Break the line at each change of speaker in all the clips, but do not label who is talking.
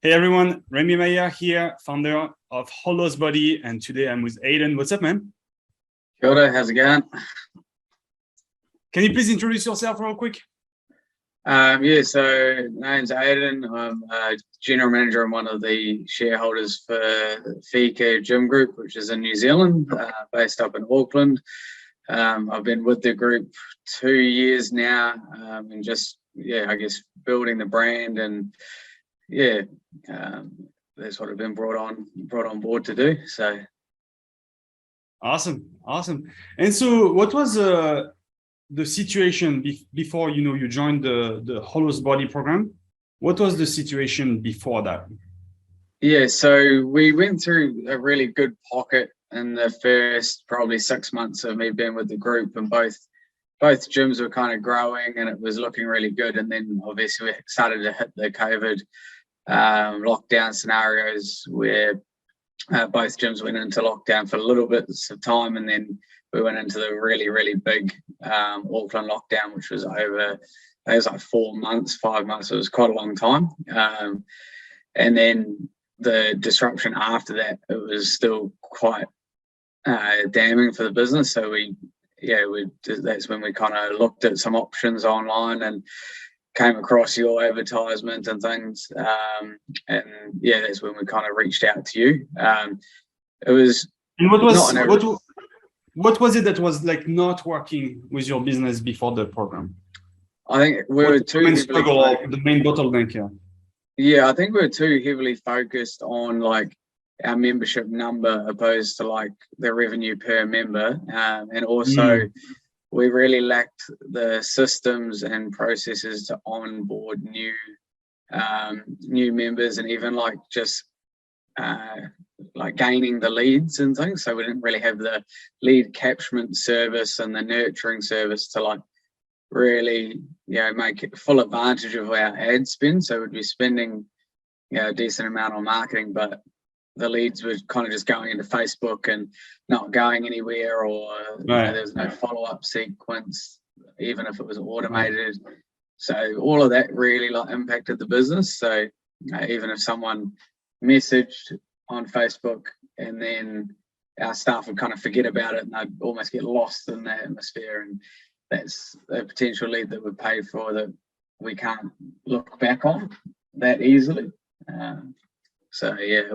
Hey everyone, Remy Maya here, founder of Hollows Body, and today I'm with Ayden. What's up, man?
Kia ora, how's it going?
Can you please introduce yourself real quick?
Yeah, so my name's Ayden. I'm a general manager and one of the shareholders for Fikaa Gym Group, which is in New Zealand, based up in Auckland. I've been with the group 2 years now, and just, I guess building the brand, and that's what I've been brought on board to do. So
awesome. And so what was the situation before you joined the Hollows Body program? What was the situation before that?
Yeah, so we went through a really good pocket in the first probably 6 months of me being with the group, and both gyms were kind of growing and it was looking really good. And then obviously we started to hit the COVID lockdown scenarios where both gyms went into lockdown for a little bit of time, and then we went into the really big Auckland lockdown, which was over, it was like 4 months, 5 months. It was quite a long time. And then the disruption after that, it was still quite damning for the business. So that's when we kind of looked at some options online and came across your advertisement and things, and that's when we kind of reached out to you. It was.
And what was it that was like not working with your business before the program?
I think we were too
heavily struggle, or the main bottleneck here.
Yeah, I think we were too heavily focused on like our membership number opposed to like the revenue per member, and also we really lacked the systems and processes to onboard new members, and even like just like gaining the leads and things. So we didn't really have the lead capturing service and the nurturing service to like really make it full advantage of our ad spend. So we'd be spending a decent amount on marketing, but the leads were kind of just going into Facebook and not going anywhere, or there's no follow-up sequence, even if it was automated. So all of that really like impacted the business. So even if someone messaged on Facebook and then our staff would kind of forget about it and they'd almost get lost in the atmosphere, and that's a potential lead that would pay for that we can't look back on that easily.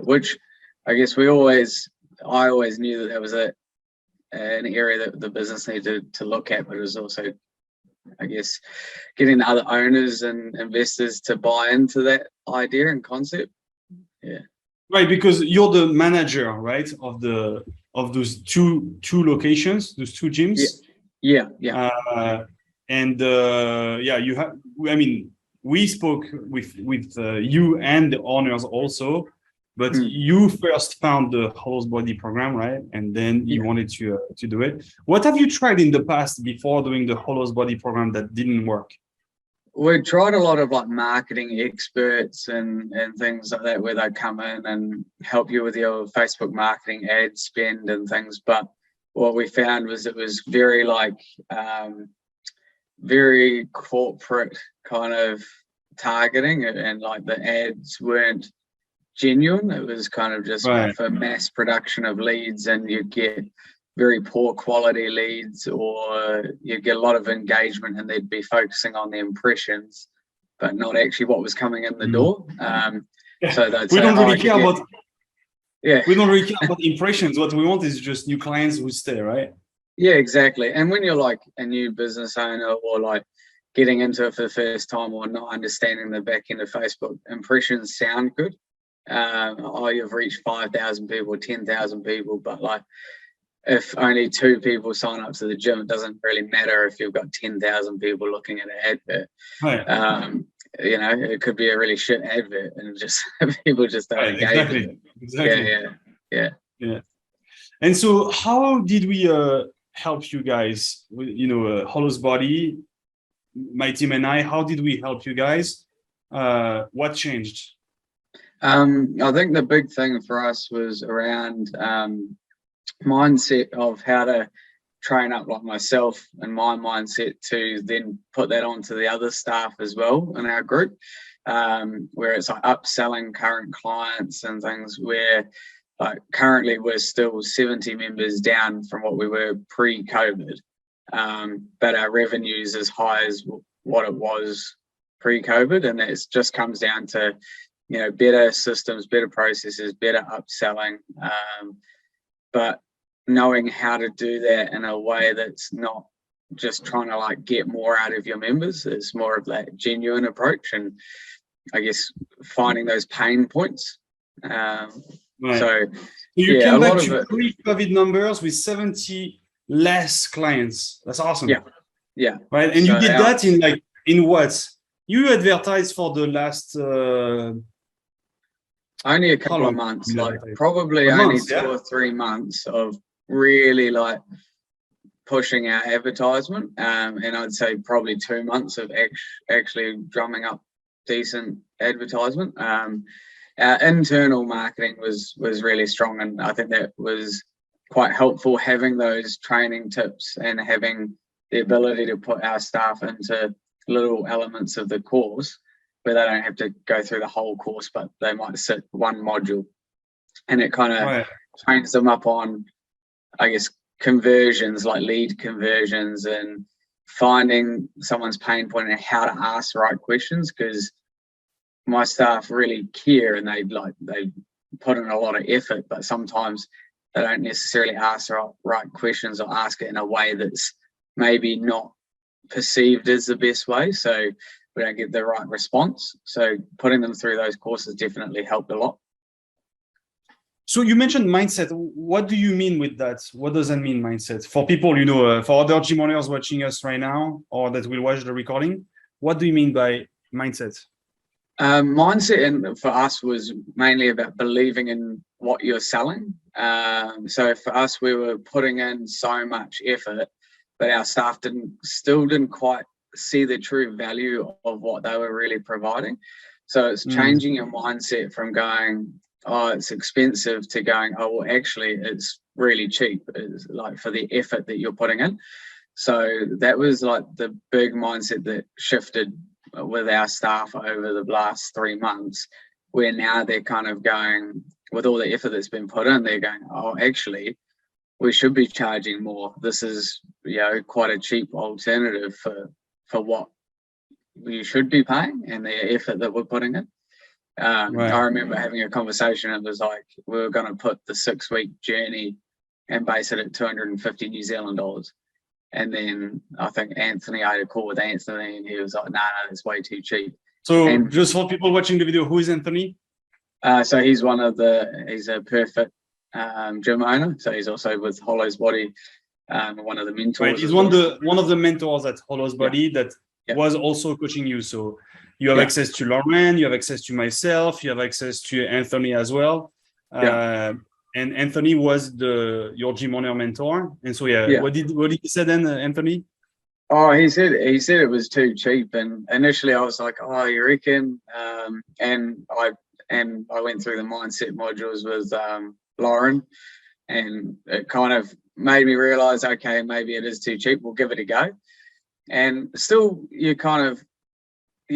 Which I guess I always knew that was an area that the business needed to look at, but it was also, I guess, getting the other owners and investors to buy into that idea and concept. Yeah.
Right, because you're the manager, right, of those two locations, those two gyms.
Yeah.
You have. I mean, we spoke with you and the owners also, but you first found the Hollows Body program, right? And then you wanted to do it. What have you tried in the past before doing the Hollows Body program that didn't work?
We tried a lot of like marketing experts and things like that, where they come in and help you with your Facebook marketing ad spend and things. But what we found was it was very like very corporate kind of targeting, and like the ads weren't genuine. It was kind of just for mass production of leads, and you get very poor quality leads, or you get a lot of engagement and they'd be focusing on the impressions but not actually what was coming in the door. So we
don't really care about we don't really care about impressions. What we want is just new clients who stay, right?
Yeah, exactly. And when you're like a new business owner, or like getting into it for the first time, or not understanding the back end of Facebook, impressions sound good. You've reached 5,000 people, 10,000 people, but like if only 2 people sign up to the gym, it doesn't really matter if you've got 10,000 people looking at an advert.
Right.
It could be a really shit advert, and just people just don't engage with it.
Exactly. Yeah. And so, how did we help you guys? Hollows Body, my team and I. How did we help you guys? What changed?
I think the big thing for us was around mindset of how to train up like myself, and my mindset to then put that onto the other staff as well in our group. where it's like upselling current clients and things, where like currently we're still 70 members down from what we were pre-COVID, but our revenue is as high as what it was pre-COVID, and it just comes down to, you know, better systems, better processes, better upselling, but knowing how to do that in a way that's not just trying to like get more out of your members. It's more of that genuine approach, and I guess finding those pain points.
Right.
So
you
yeah,
came
a
back
lot of
to
it,
pre-COVID numbers with 70 less clients. That's awesome.
yeah.
Right. And
So
you did that in what? You advertised for the last
only a couple of months, like probably
a
only
month,
2 or 3 months of really like pushing our advertisement, and I'd say probably 2 months of actually drumming up decent advertisement. Our internal marketing was really strong, and I think that was quite helpful, having those training tips and having the ability to put our staff into little elements of the course where they don't have to go through the whole course, but they might sit one module, and it kind of trains them up on, I guess, conversions, like lead conversions, and finding someone's pain point and how to ask the right questions, because my staff really care and they put in a lot of effort, but sometimes they don't necessarily ask the right questions or ask it in a way that's maybe not perceived as the best way, so we don't get the right response. So putting them through those courses definitely helped a lot.
So you mentioned mindset. What do you mean with that? What does that mean, mindset? For people, you know, for other gym owners watching us right now or that will watch the recording, what do you mean by mindset?
Mindset, and for us, was mainly about believing in what you're selling. So for us, we were putting in so much effort, but our staff still didn't quite see the true value of what they were really providing. So it's changing your mindset from going, oh, it's expensive, to going, oh, well, actually, it's really cheap. It's like for the effort that you're putting in. So that was like the big mindset that shifted with our staff over the last 3 months, where now they're kind of going, with all the effort that's been put in, they're going, oh, actually, we should be charging more. This is, you know, quite a cheap alternative for what we should be paying and the effort that we're putting in. I remember having a conversation. It was like we were going to put the 6-week journey and base it at 250 New Zealand dollars. And then I think Anthony, I had a call with Anthony, and he was like, no, it's way too cheap.
So just for people watching the video, who is Anthony?
So he's he's a perfect gym owner. So he's also with Hollow's Body, one of the mentors.
Right. He's one of the mentors at Hollow's Body that was also coaching you. So you have access to Lauren, you have access to myself, you have access to Anthony as well. And Anthony was your gym owner mentor. And so what did he say then, Anthony?
Oh, he said it was too cheap. And initially I was like, oh, you reckon? And I went through the mindset modules with Lauren, and it kind of made me realize, okay, maybe it is too cheap. We'll give it a go. And still, you're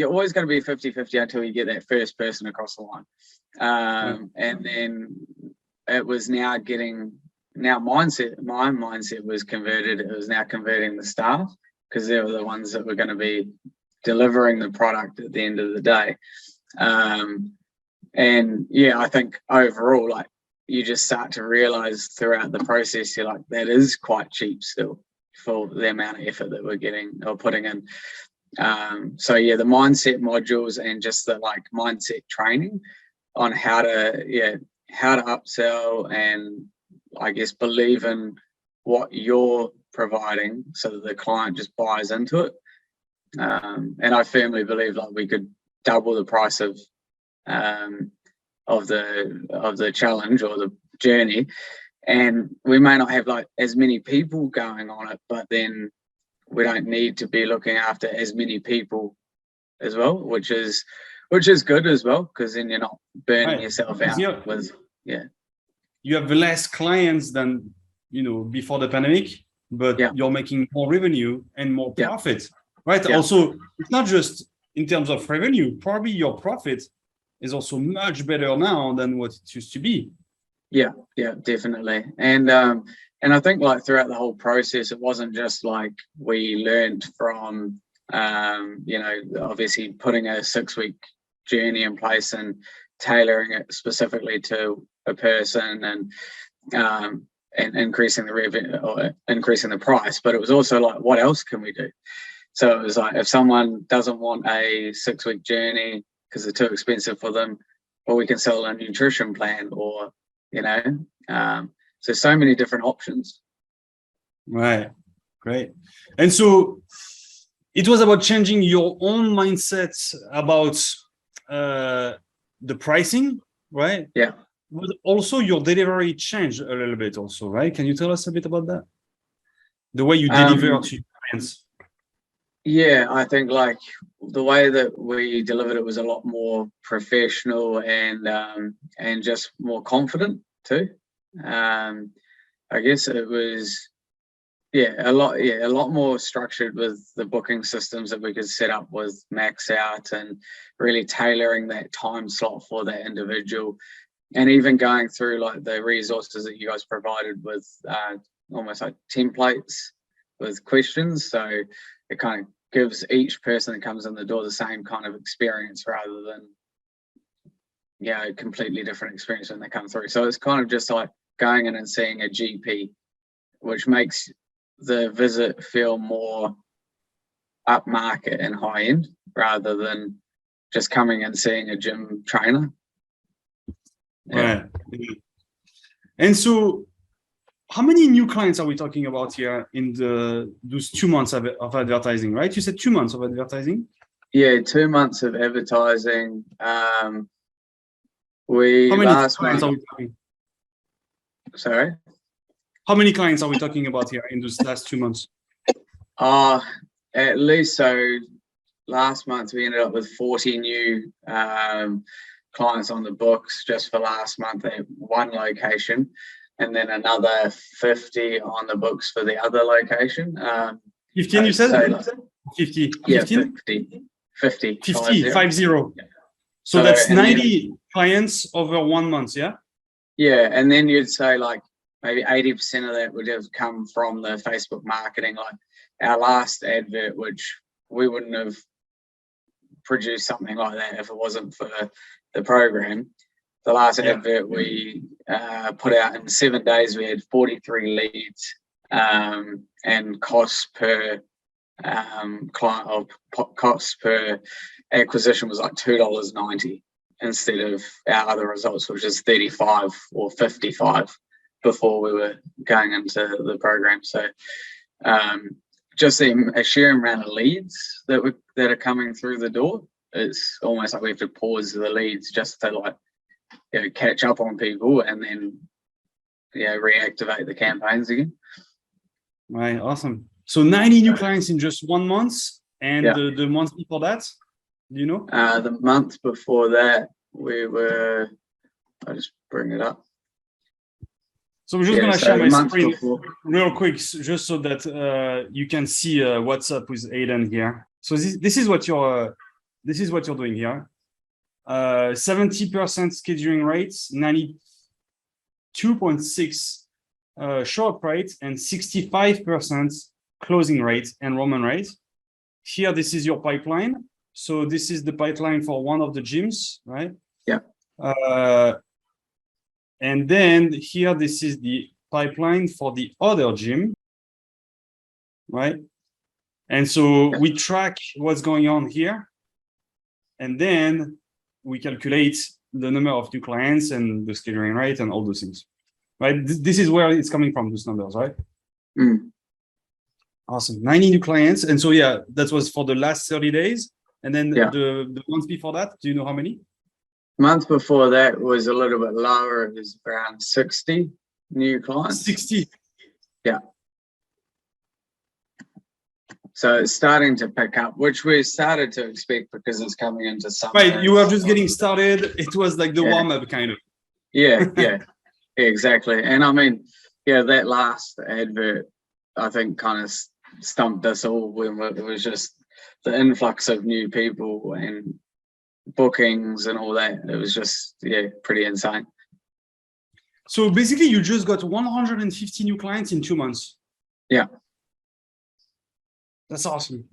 always going to be 50-50 until you get that first person across the line. And then it was my mindset was converted. It was now converting the staff, because they were the ones that were going to be delivering the product at the end of the day. And yeah, I think overall, like, you just start to realize throughout the process, you're like, that is quite cheap still for the amount of effort that we're getting or putting in. So yeah, the mindset modules and just the like mindset training on how to upsell and I guess believe in what you're providing so that the client just buys into it. And I firmly believe like we could double the price of the challenge or the journey, and we may not have like as many people going on it, but then we don't need to be looking after as many people as well, which is good as well, because then you're not burning yourself out
you have less clients than before the pandemic, but you're making more revenue and more profit, right? Also, it's not just in terms of revenue, probably your profit is also much better now than what it used to be.
Yeah, definitely. And I think like throughout the whole process, it wasn't just like we learned from obviously putting a 6-week journey in place and tailoring it specifically to a person and increasing the revenue or increasing the price, but it was also like, what else can we do? So it was like, if someone doesn't want a 6-week journey because they're too expensive for them, well, we can sell a nutrition plan, or so many different options.
Right, great. And so it was about changing your own mindset about the pricing, right?
Yeah.
But also your delivery changed a little bit also, right? Can you tell us a bit about that? The way you deliver to your clients.
Yeah, I think like the way that we delivered it was a lot more professional and just more confident too. I guess it was a lot more structured with the booking systems that we could set up with Max Out and really tailoring that time slot for that individual, and even going through like the resources that you guys provided with almost like templates with questions, so it kind of gives each person that comes in the door the same kind of experience rather than a completely different experience when they come through. So it's kind of just like going in and seeing a GP, which makes the visit feel more upmarket and high end rather than just coming and seeing a gym trainer.
Right. And so how many new clients are we talking about here in those 2 months of advertising, right? You said 2 months of advertising?
Yeah, 2 months of advertising.
How many clients are we talking?
Sorry?
How many clients are we talking about here in those last 2 months?
At least, so last month we ended up with 40 new clients on the books just for last month at one location, and then another 50 on the books for the other location.
15, you said? 50.
Yeah,
15?
50.
50.
Yeah.
So that's 90 clients over 1 month, yeah?
Yeah, and then you'd say like maybe 80% of that would have come from the Facebook marketing. Like our last advert, which we wouldn't have produced something like that if it wasn't for the program. The last advert we put out in 7 days, we had 43 leads, and cost per client or cost per acquisition was like $2.90 instead of our other results, which is 35 or 55 before we were going into the program. So just a sheer amount of leads that are coming through the door, it's almost like we have to pause the leads just to like catch up on people and then reactivate the campaigns again.
Right, awesome. So 90 new clients in just 1 month, and the month before that, do you know?
The month before that, I'll just bring it up.
So I'm just going to share my screen real quick, just so that you can see what's up with Ayden here. So this is what you're doing here. 70% scheduling rates, 92.6 short rate, and 65% closing rate, enrollment rate. Here, this is your pipeline. So this is the pipeline for one of the gyms, right?
Yeah.
And then here, this is the pipeline for the other gym, right? And so we track what's going on here. And then we calculate the number of new clients and the scheduling rate and all those things, right? This is where it's coming from, those numbers, right?
Mm.
Awesome. 90 new clients. And so, that was for the last 30 days. And then the months before that, do you know how many?
Month before that was a little bit lower. It was around 60 new clients.
60?
Yeah. So it's starting to pick up, which we started to expect because it's coming into summer.
Right, you were just getting started. It was like the warm-up kind of.
Yeah, exactly. And I mean, that last advert, I think, kind of stumped us all when it was just the influx of new people and bookings and all that, it was just, yeah, pretty insane.
So basically you just got 150 new clients in 2 months.
Yeah.
That's awesome.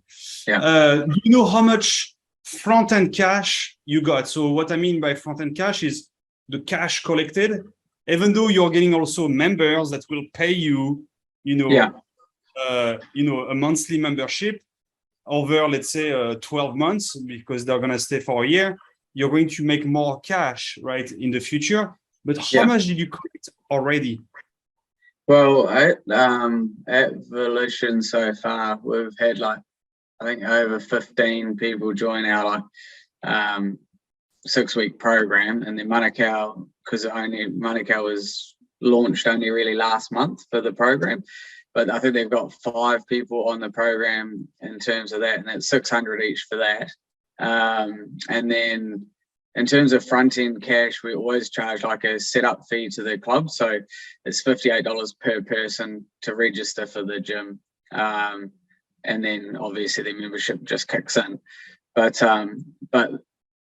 Yeah.
Do you know how much front-end cash you got? So what I mean by front-end cash is the cash collected, even though you're getting also members that will pay you,
Yeah.
A monthly membership over, let's say, 12 months, because they're going to stay for a year. You're going to make more cash, right, in the future. But how much did you collect already?
Well, at Volition so far, we've had like, I think over 15 people join our 6-week program, and then Manukau, because Manukau was launched only really last month for the program, but I think they've got 5 people on the program in terms of that, and that's 600 each for that. And then in terms of front-end cash, we always charge like a setup fee to the club. So it's $58 per person to register for the gym. And then obviously the membership just kicks in. But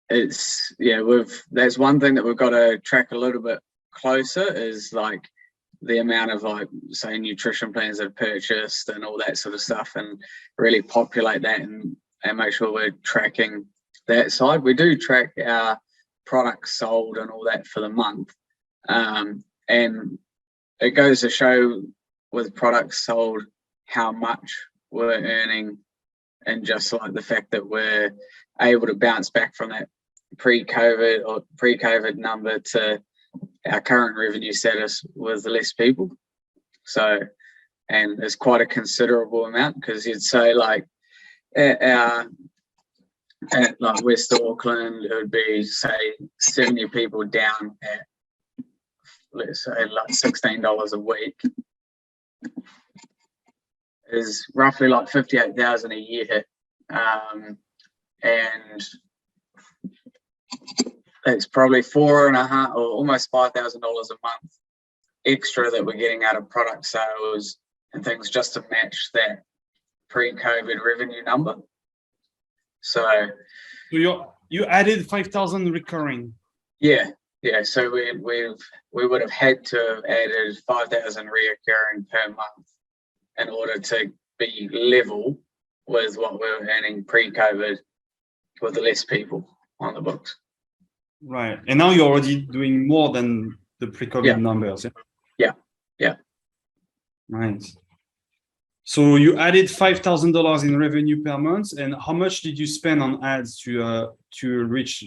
it's, yeah, that's one thing that we've got to track a little bit closer, is like the amount of, like, say, nutrition plans that are purchased and all that sort of stuff, and really populate that and make sure we're tracking that side. We do track our products sold and all that for the month, and it goes to show with products sold how much we're earning, and just like the fact that we're able to bounce back from that pre-COVID number to our current revenue status with less people. So, and it's quite a considerable amount, because you'd say like at like West Auckland, it would be, say, 70 people down at, let's say, like $16 a week, is roughly like 58,000 a year, and it's probably $4.5 or almost $5,000 a month extra that we're getting out of product sales and things, just to match that pre-COVID revenue number. So you added 5,000 recurring. Yeah. So we would have had to have added 5,000 recurring per month in order to be level with what we were earning pre-COVID with the less people on the books. Right. And now you're already doing more than the pre-COVID numbers. Yeah. Nice. So you added $5,000 in revenue per month, and how much did you spend on ads to reach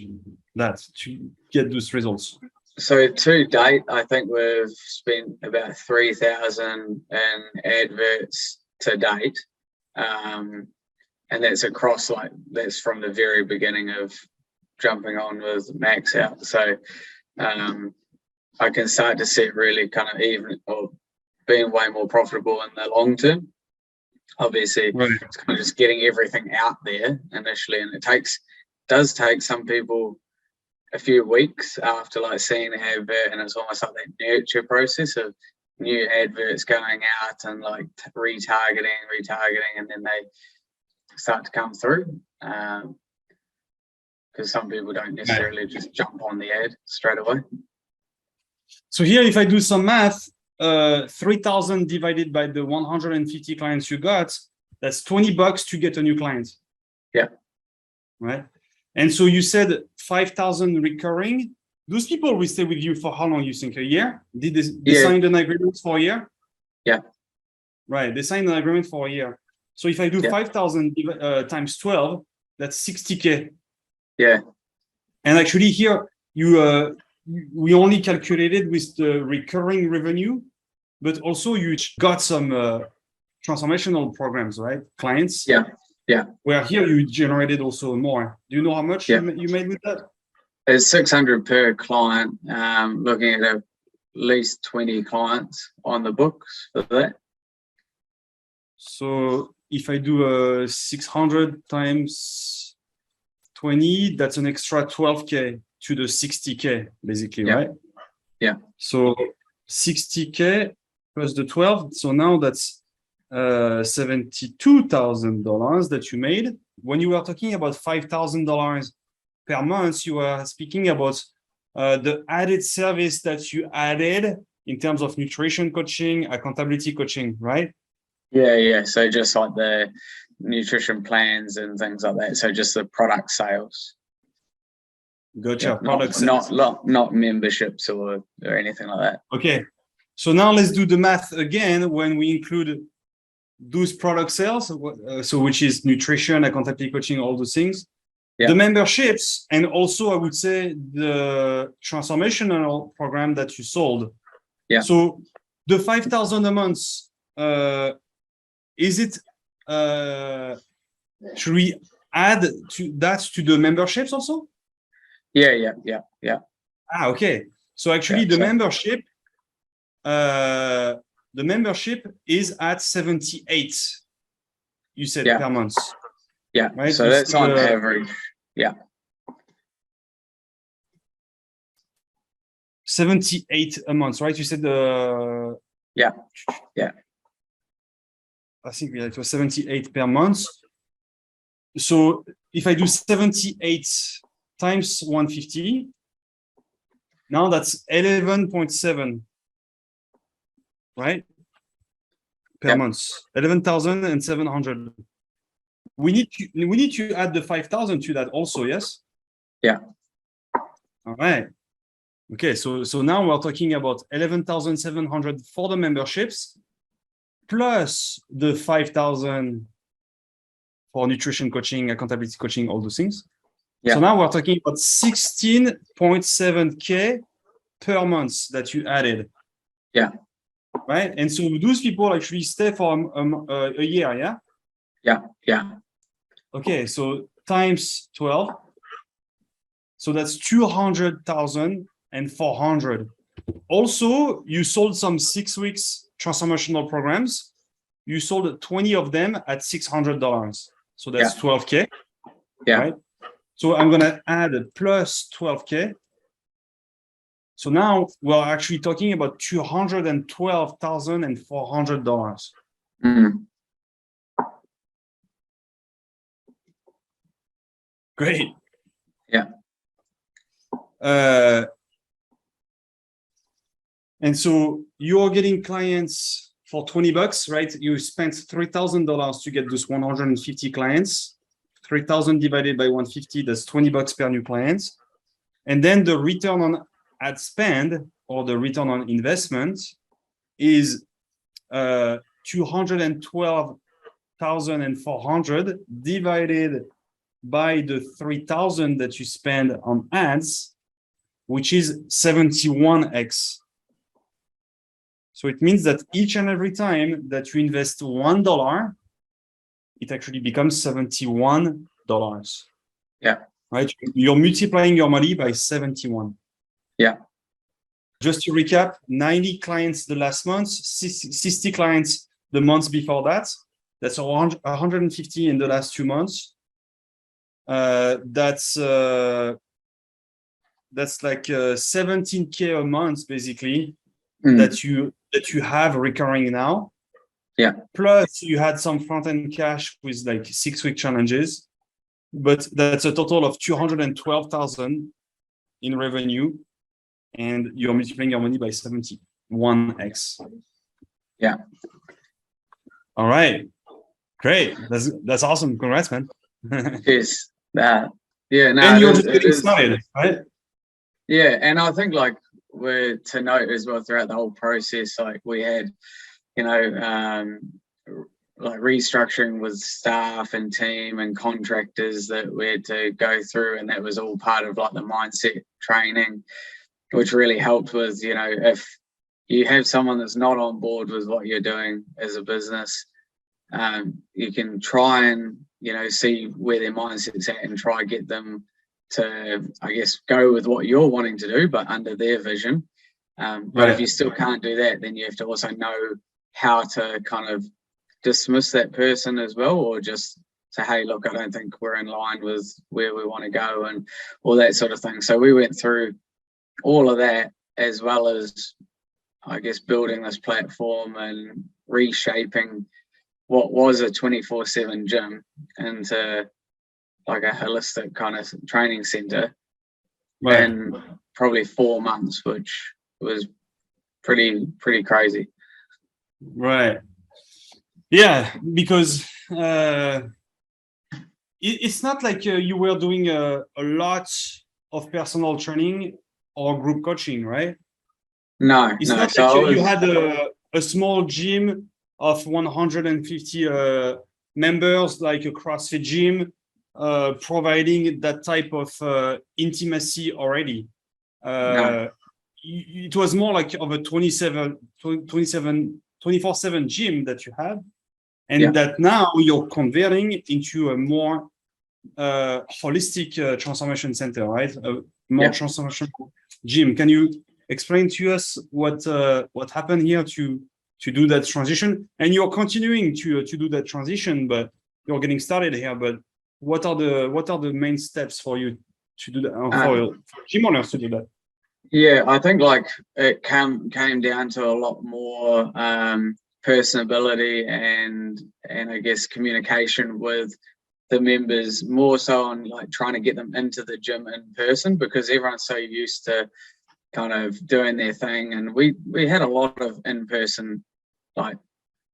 that, to get those results? So to date, I think we've spent about 3,000 in adverts to date, and that's across, like, that's from the very beginning of jumping on with Max out. So I can start to see it really kind of even, or being way more profitable in the long term. Obviously, It's kind of just getting everything out there initially, and it does take some people a few weeks after, like, seeing the advert, and it's almost like that nurture process of new adverts going out and like retargeting, and then they start to come through. Because some people don't necessarily just jump on the ad straight away. So here, if I do some math, 3,000 divided by the 150 clients you got, that's $20 to get a new client. Yeah. Right. And so you said 5,000 recurring. Those people will stay with you for how long, you think? A year? Did they sign an agreement for a year? Yeah. Right. They signed an agreement for a year. So if I do 5,000 times 12, that's 60K. Yeah. And actually here, we only calculated with the recurring revenue, but also you got some transformational programs, right? Clients. Yeah. Where here you generated also more. Do you know how much you made with that? It's 600 per client, looking at least 20 clients on the books for that. So if I do 600 times 20, that's an extra 12K to the 60K, basically, right? Yeah. So 60K plus the 12. So now that's $72,000 that you made.
when you were talking about $5,000 per month, you were speaking about the added service that you added in terms of nutrition coaching, accountability coaching, right?
Yeah. So just like the nutrition plans and things like that. So just the product sales.
Gotcha.
Not memberships or anything like that.
Okay. So now let's do the math again when we include those product sales, so which is nutrition, accountability coaching, all those things. Yeah. The memberships, and also I would say the transformational program that you sold.
Yeah.
So the 5,000 a month, is it, should we add to that to the memberships also?
Yeah.
Okay. So actually the membership is at 78, you said, per month.
Yeah, right? So that's on average. Yeah.
78 a month, right? You said
yeah.
I think it was 78 per month. So if I do 78 times 150, now that's 11.7, right? Per month, 11,700. We need to add the 5,000 to that also, yes?
Yeah.
All right. Okay, so now we're talking about 11,700 for the memberships, plus the 5,000 for nutrition coaching, accountability coaching, all those things. Yeah. So now we're talking about 16.7K per month that you added.
Yeah.
Right. And so those people actually stay for a year, yeah?
Yeah.
Okay, so times 12. So that's 200,400. Also, you sold some 6 weeks transformational programs. You sold 20 of them at $600. So that's 12K.
Yeah.
Right? So I'm going to add plus 12K. So now we're actually talking about $212,400.
Mm.
Great.
Yeah.
And so you're getting clients for $20, right? You spent $3,000 to get those 150 clients. 3,000 divided by 150, that's $20 per new client. And then the return on ad spend, or the return on investment, is 212,400 divided by the 3,000 that you spend on ads, which is 71x. So it means that each and every time that you invest $1, it actually becomes $71.
Yeah.
Right? You're multiplying your money by 71.
Yeah.
Just to recap, 90 clients the last month, 60 clients the months before that. That's 150 in the last 2 months. That's like 17K a month, basically, that you have recurring now.
Yeah.
Plus, you had some front-end cash with like 6-week challenges, but that's a total of 212,000 in revenue, and you're multiplying your money by 71x.
Yeah.
All right. Great. That's awesome. Congrats, man.
Yes. Yeah. No.
And you're just getting started, right?
Yeah, and I think like we're to note as well throughout the whole process, like we had, like restructuring with staff and team and contractors that we had to go through, and that was all part of like the mindset training, which really helped with, if you have someone that's not on board with what you're doing as a business, you can try and, see where their mindset's at and try get them to, I guess, go with what you're wanting to do, but under their vision. But if you still can't do that, then you have to also know how to kind of dismiss that person as well, or just say, hey, look, I don't think we're in line with where we want to go and all that sort of thing. So we went through all of that, as well as, I guess, building this platform and reshaping what was a 24/7 gym into like a holistic kind of training center
Right.
in probably 4 months, which was pretty crazy.
Right. Yeah, because it's not like you were doing a lot of personal training or group coaching, right?
No,
It's
no.
not
So
like
I
you
was,
had a small gym of 150 members, like a CrossFit gym, providing that type of intimacy already.
no,
It was more like of a 24/7 gym that you had,
yeah,
and that now you're converting into a more holistic transformation center, right? A more
yeah.
transformational gym. Can you explain to us what happened here to do that transition? And you're continuing to do that transition, but you're getting started here. But what are the main steps for you to do that, for gym owners to do that?
Yeah, I think like it came down to a lot more personability and I guess communication with the members, more so on like trying to get them into the gym in person, because everyone's so used to kind of doing their thing. And we had a lot of in-person like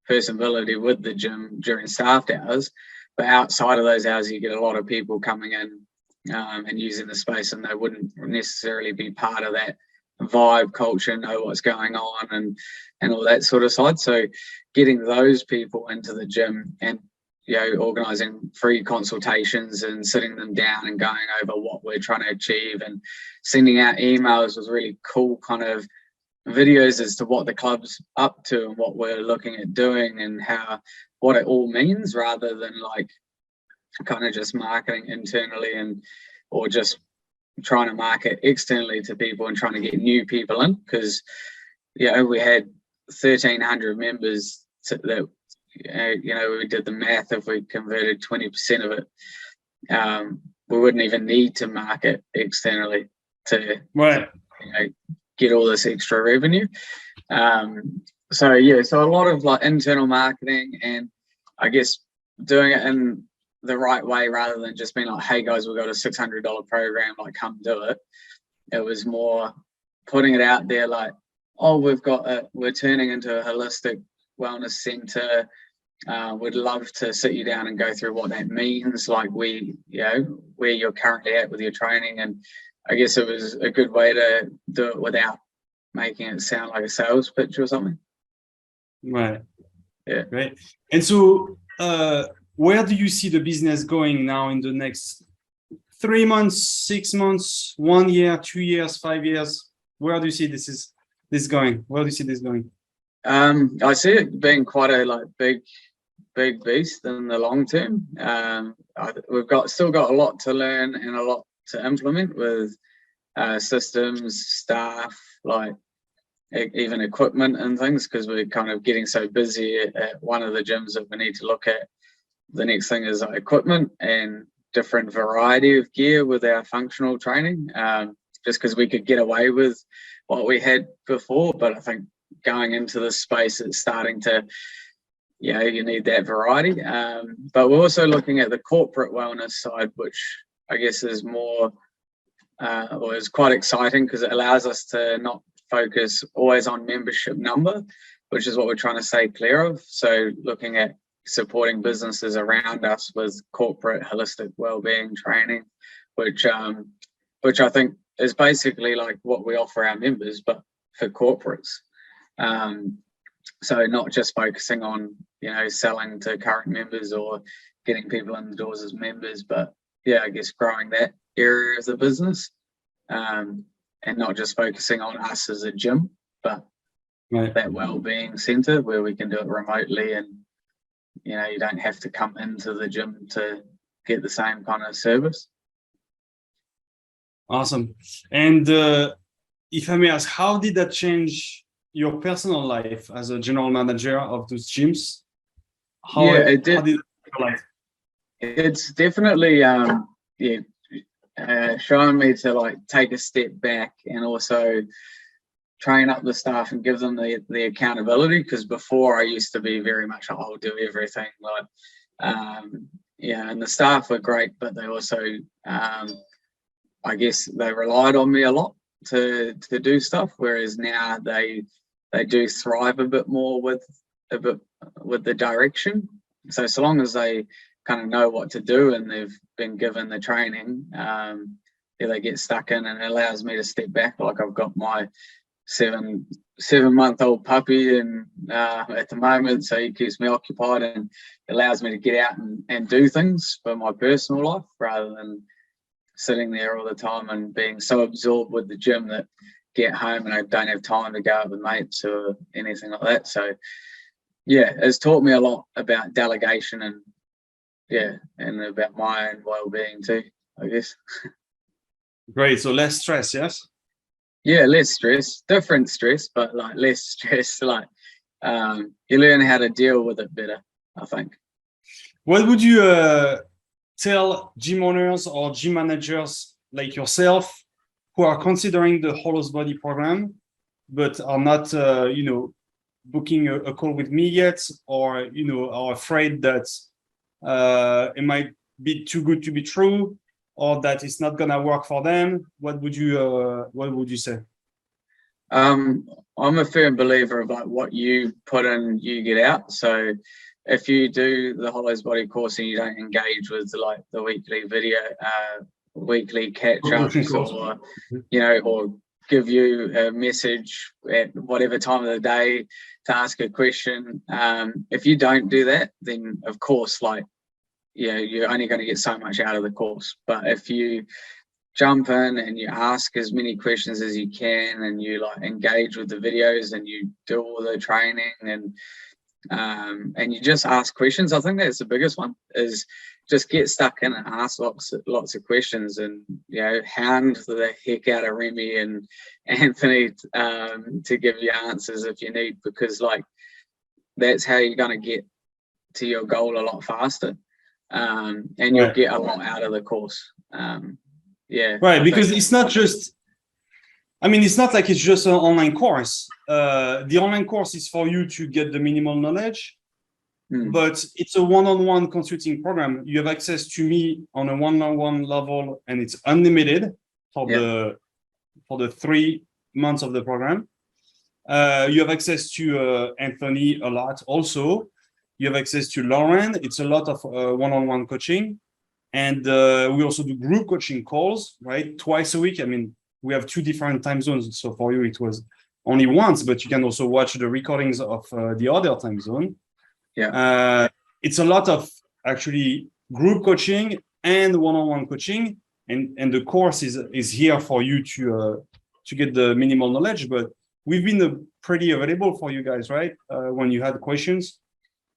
personability with the gym during staffed hours, but outside of those hours you get a lot of people coming in and using the space, and they wouldn't necessarily be part of that vibe culture, know what's going on and all that sort of side. So getting those people into the gym and organizing free consultations and sitting them down and going over what we're trying to achieve and sending out emails was really cool kind of videos as to what the club's up to and what we're looking at doing and what it all means, rather than like kind of just marketing internally or just trying to market externally to people and trying to get new people in, because we had 1,300 members that we did the math. If we converted 20% of it, we wouldn't even need to market externally to
Right.
get all this extra revenue. So a lot of like internal marketing, and I guess doing it in the right way rather than just being like, hey guys, we've got a $600 program, like come do it. It was more putting it out there like, oh, we're turning into a holistic wellness center. We'd love to sit you down and go through what that means, like where you're currently at with your training. And I guess it was a good way to do it without making it sound like a sales pitch or something.
Right.
Yeah.
Right. And so where do you see the business going now in the next 3 months, 6 months, 1 year, 2 years, 5 years? Where do you see this going? Where do you see this going?
I see it being quite a big beast in the long term. We've still got a lot to learn and a lot to implement with systems, staff, like even equipment and things, because we're kind of getting so busy at one of the gyms that we need to look at. The next thing is equipment and different variety of gear with our functional training, just because we could get away with what we had before. But I think going into this space, it's starting to, you need that variety. But we're also looking at the corporate wellness side, which I guess is more, is quite exciting, because it allows us to not focus always on membership number, which is what we're trying to stay clear of. So looking at supporting businesses around us with corporate holistic wellbeing training, which I think is basically like what we offer our members, but for corporates. So not just focusing on selling to current members or getting people in the doors as members, but I guess growing that area of the business, and not just focusing on us as a gym, but that wellbeing center where we can do it remotely, and you don't have to come into the gym to get the same kind of service.
Awesome. And if I may ask, how did that change your personal life as a general manager of those gyms?
It did.
How did it your life?
It's definitely showing me to take a step back and also train up the staff and give them the accountability, because before I used to be very much I'll do everything, yeah, and the staff were great, but they also, I guess, they relied on me a lot to do stuff. Whereas now they do thrive a bit more with the direction. So long as they kind of know what to do and they've been given the training, yeah, they get stuck in, and it allows me to step back. Like I've got my 7-month-old puppy and at the moment, so he keeps me occupied and allows me to get out and do things for my personal life rather than sitting there all the time and being so absorbed with the gym that get home and I don't have time to go out with mates or anything like that. So yeah, it's taught me a lot about delegation and and about my own well-being too, I guess.
Great. So less stress, yes?
Yeah, less stress, different stress, but like less stress. Like you learn how to deal with it better, I think.
What would you tell gym owners or gym managers like yourself who are considering the Hollows Body program, but are not, booking a call with me yet, or, are afraid that it might be too good to be true, or that it's not gonna work for them? What would you say?
I'm a firm believer of like what you put in, you get out. So if you do the Hollows Body course and you don't engage with like the weekly video, weekly catch-ups, or or give you a message at whatever time of the day to ask a question, if you don't do that, then of course, like, you're only going to get so much out of the course. But if you jump in and you ask as many questions as you can, and you like engage with the videos and you do all the training and you just ask questions, I think that's the biggest one, is just get stuck in and ask lots of questions, and hound the heck out of Remy and Anthony to give you answers if you need, because like that's how you're going to get to your goal a lot faster, and you'll get a lot out of the course.
Right, because it's not just, it's not like it's just an online course. The online course is for you to get the minimal knowledge, but it's a one-on-one consulting program. You have access to me on a one-on-one level, and it's unlimited for the 3 months of the program. You have access to Anthony a lot also. You have access to Lauren. It's a lot of one-on-one coaching. And we also do group coaching calls, right? Twice a week. We have 2 different time zones. So for you, it was only once, but you can also watch the recordings of the other time zone. It's a lot of actually group coaching and one-on-one coaching. And the course is here for you to get the minimal knowledge, but we've been pretty available for you guys, right? When you had questions.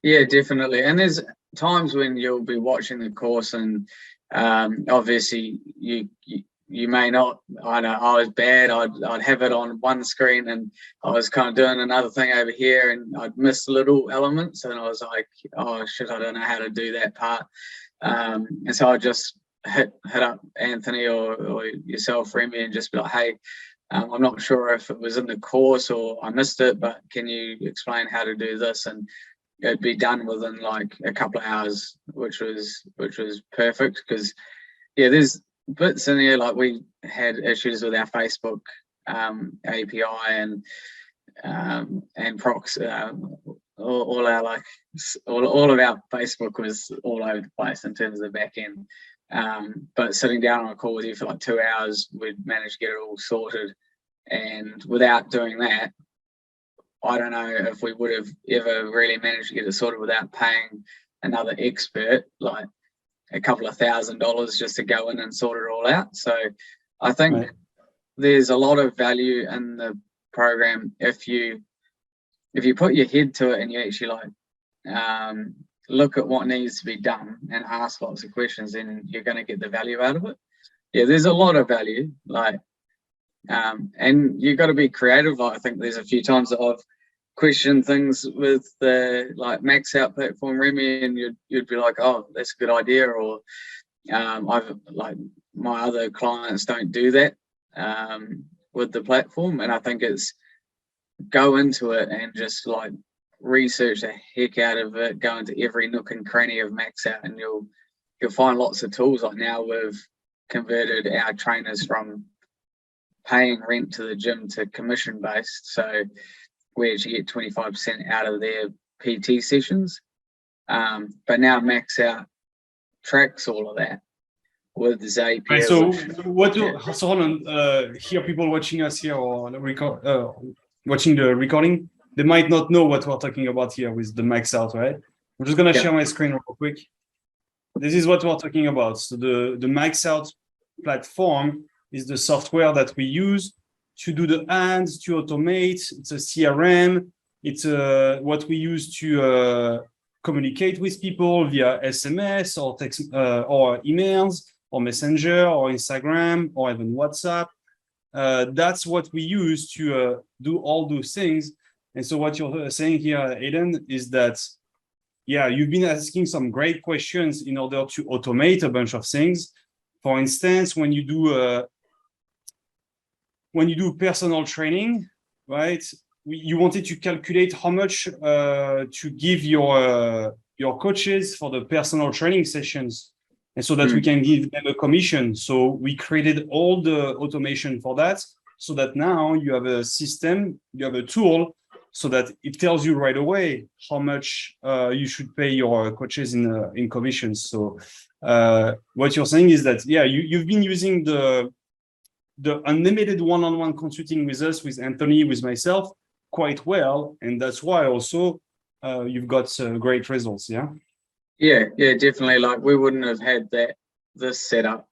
Yeah, definitely. And there's times when you'll be watching the course and obviously you may not, I know I was bad, I'd have it on one screen and I was kind of doing another thing over here and I'd miss little elements and I was like, oh shit, I don't know how to do that part. And so I just hit up Anthony or yourself, Remy, and just be like, hey, I'm not sure if it was in the course or I missed it, but can you explain how to do this? And it'd be done within like a couple of hours, which was perfect, because there's bits in here, like we had issues with our Facebook API and proxy, all of our Facebook was all over the place in terms of the back end. But sitting down on a call with you for like 2 hours, we'd managed to get it all sorted. And without doing that, I don't know if we would have ever really managed to get it sorted without paying another expert like a couple of $1,000 just to go in and sort it all out. So I think there's a lot of value in the program if you put your head to it and you actually like look at what needs to be done and ask lots of questions, then you're going to get the value out of it. There's a lot of value, like and you've got to be creative. Like, I think there's a few times that I've questioned things with the like Max Out platform, Remy, and you'd be like, oh, that's a good idea, or I've like my other clients don't do that with the platform. And I think it's go into it and just like research the heck out of it, go into every nook and cranny of Max Out, and you'll you'll find lots of tools. Like now we've converted our trainers from paying rent to the gym to commission based. So we actually get 25% out of their PT sessions. But now Max Out tracks all of that with Zapier.
Right, so so hold on, here people watching us here or watching the recording, they might not know what we're talking about here with the Max Out, right? I'm just gonna share my screen real quick. This is what we're talking about. So the Max Out platform is the software that we use to do the ads, to automate. It's a CRM. It's what we use to communicate with people via SMS or text or emails or Messenger or Instagram or even WhatsApp. That's what we use to do all those things. And so what you're saying here, Ayden, is that, yeah, you've been asking some great questions in order to automate a bunch of things. For instance, when you do personal training, right? You wanted to calculate how much to give your coaches for the personal training sessions, and so that we can give them a commission. So we created all the automation for that, so that now you have a system, you have a tool, so that it tells you right away how much you should pay your coaches in commissions. So what you're saying is that, yeah, you've been using the unlimited one-on-one consulting with us, with Anthony, with myself, quite well, and that's why also you've got great results.
Yeah, definitely. Like we wouldn't have had this setup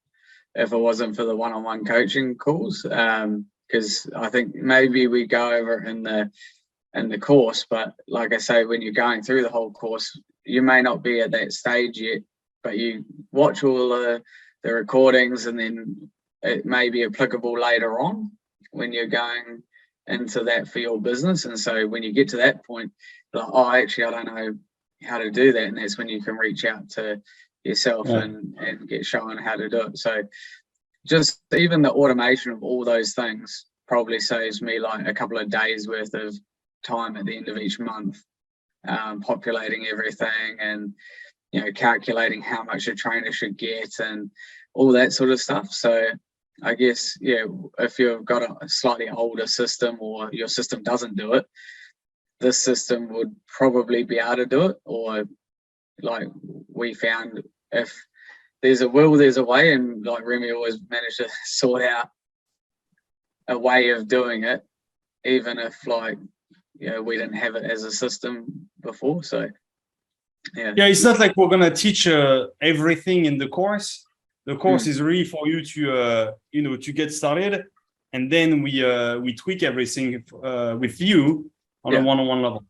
if it wasn't for the one-on-one coaching calls, because I think maybe we go over in the course, but like I say, when you're going through the whole course, you may not be at that stage yet, but you watch all the recordings, and then it may be applicable later on when you're going into that for your business. And so when you get to that point, like, oh, actually, I don't know how to do that. And that's when you can reach out to yourself and get shown how to do it. So just even the automation of all those things probably saves me like a couple of days worth of time at the end of each month, populating everything and, you know, calculating how much a trainer should get and all that sort of stuff. So I guess, yeah, if you've got a slightly older system or your system doesn't do it, this system would probably be able to do it. Or like we found, if there's a will, there's a way, and like Remy always managed to sort out a way of doing it, even if like, you know, we didn't have it as a system before. So yeah,
it's not like we're gonna teach everything in the course. The course is really for you to to get started, and then we tweak everything with you on a one-on-one level.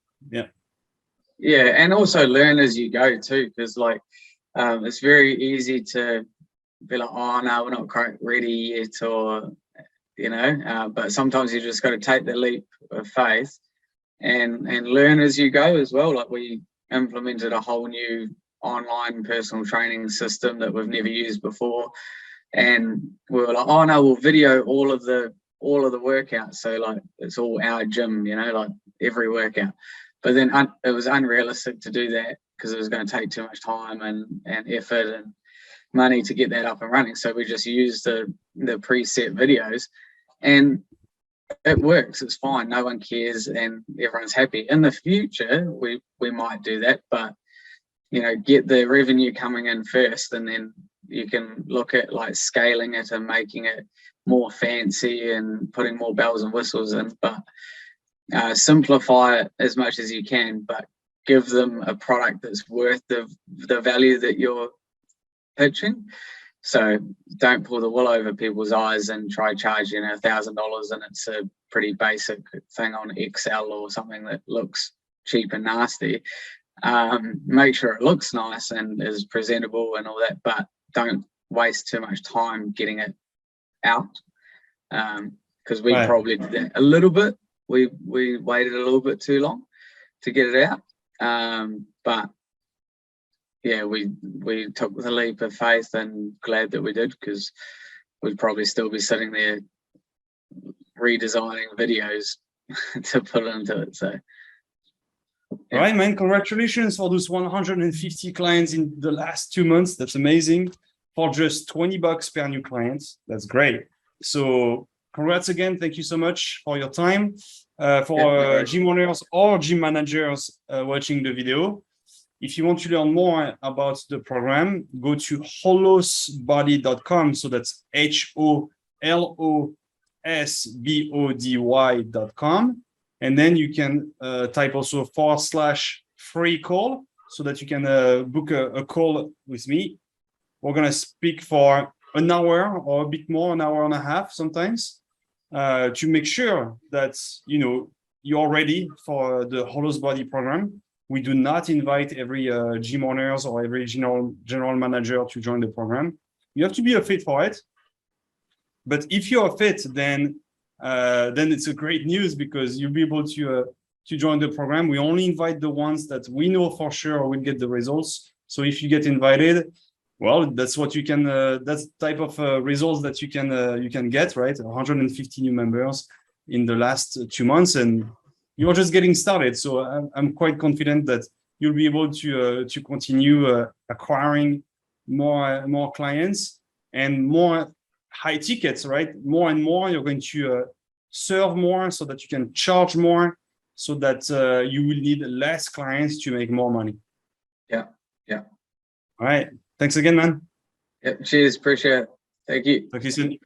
And also learn as you go too, because like it's very easy to be like, oh no, we're not quite ready yet, or but sometimes you just got to take the leap of faith and learn as you go as well. Like we implemented a whole new online personal training system that we've never used before, and we were like, oh no, we'll video all of the workouts, so like it's all our gym, like every workout. But then it was unrealistic to do that because it was going to take too much time and effort and money to get that up and running. So we just used the preset videos, and it works. It's fine. No one cares, and everyone's happy. In the future, we might do that, but get the revenue coming in first, and then you can look at like scaling it and making it more fancy and putting more bells and whistles in. But simplify it as much as you can, but give them a product that's worth the value that you're pitching. So don't pull the wool over people's eyes and try charging $1,000 and it's a pretty basic thing on Excel or something that looks cheap and nasty. Make sure it looks nice and is presentable and all that, but don't waste too much time getting it out, because we probably did that a little bit. We waited a little bit too long to get it out, but yeah, we took the leap of faith, and glad that we did, because we'd probably still be sitting there redesigning videos to put into it. So
All right, man. Congratulations for those 150 clients in the last 2 months. That's amazing. For just $20 per new client. That's great. So congrats again. Thank you so much for your time. For gym owners or gym managers watching the video, if you want to learn more about the program, go to holosbody.com. So that's HOLOSBODY.com. And then you can type also /free call so that you can book a call with me. We're going to speak for an hour or a bit more, an hour and a half sometimes, to make sure that, you know, you're ready for the Holos Body program. We do not invite every gym owners or every general manager to join the program. You have to be a fit for it. But if you're a fit, then it's a great news because you'll be able to join the program. We only invite the ones that we know for sure will get the results. So if you get invited, well, that's what you can. That's the type of results that you can get, right? 150 new members in the last 2 months, and you're just getting started. So I'm quite confident that you'll be able to continue acquiring more clients and more high tickets, right? More and more, you're going to serve more so that you can charge more, so that you will need less clients to make more money.
Yeah.
All right. Thanks again, man.
Yeah. Cheers. Appreciate it. Thank you.
Talk to you soon.